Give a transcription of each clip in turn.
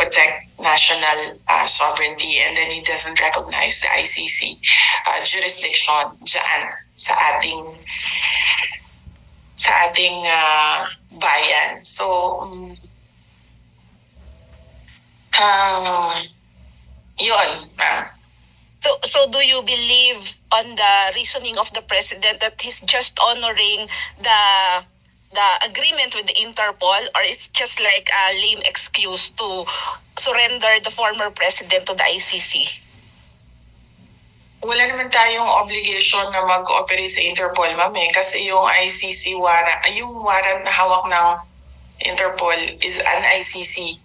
protect national sovereignty, and then he doesn't recognize the ICC jurisdiction dyan sa ating bayan. So, yun. So do you believe on the reasoning of the president that he's just honoring the agreement with the Interpol, or it's just like a lame excuse to surrender the former president to the ICC? Wala naman tayong obligation na mag-cooperate sa Interpol, ma'am, kasi yung ICC warrant, yung warrant na hawak ng Interpol is an ICC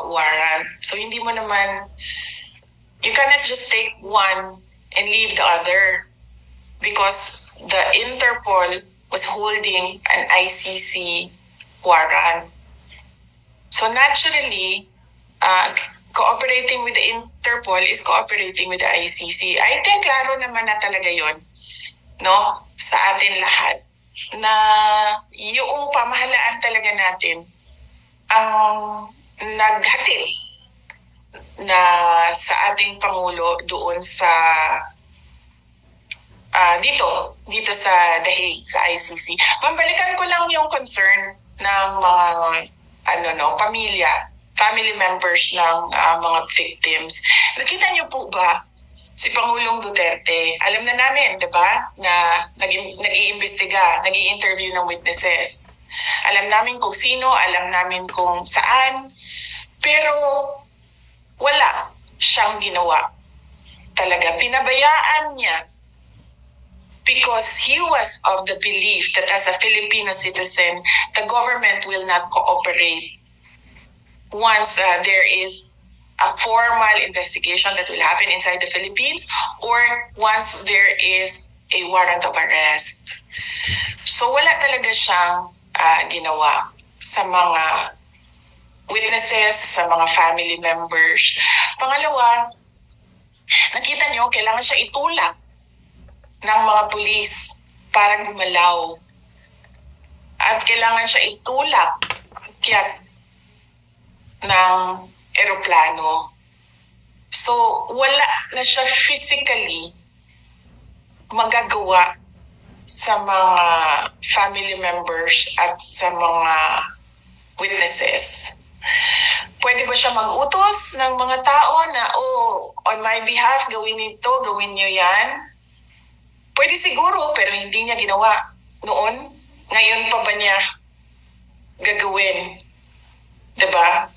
warrant. So hindi mo naman, you cannot just take one and leave the other, because the Interpol was holding an ICC warrant. So naturally, cooperating with the Interpol is cooperating with the ICC. I think klaro naman na talaga yon, no, sa atin lahat, na yung pamahalaan talaga natin ang naghatid na sa ating Pangulo doon sa dito sa The Hague, sa ICC. Pambalikan ko lang yung concern ng mga family members ng mga victims. Nakita niyo po ba si Pangulong Duterte? Alam na namin, di ba, na nag-iimbestiga, nag-i-interview ng witnesses. Alam namin kung sino, alam namin kung saan, pero wala siyang ginawa. Talaga, pinabayaan niya, because he was of the belief that as a Filipino citizen, the government will not cooperate once there is a formal investigation that will happen inside the Philippines, or once there is a warrant of arrest. So wala talaga siyang ginawa sa mga witnesses, sa mga family members. Pangalawa, nakita niyo, kailangan siya itulak ng mga pulis para gumalaw. At kailangan siya itulak akyat ng eroplano. So, wala na siya physically magagawa sa mga family members at sa mga witnesses. Pwede ba siya mag-utos ng mga tao na, on my behalf, gawin ito, gawin niyo yan? Pwede siguro, pero hindi niya ginawa noon. Ngayon pa ba niya gagawin? Diba?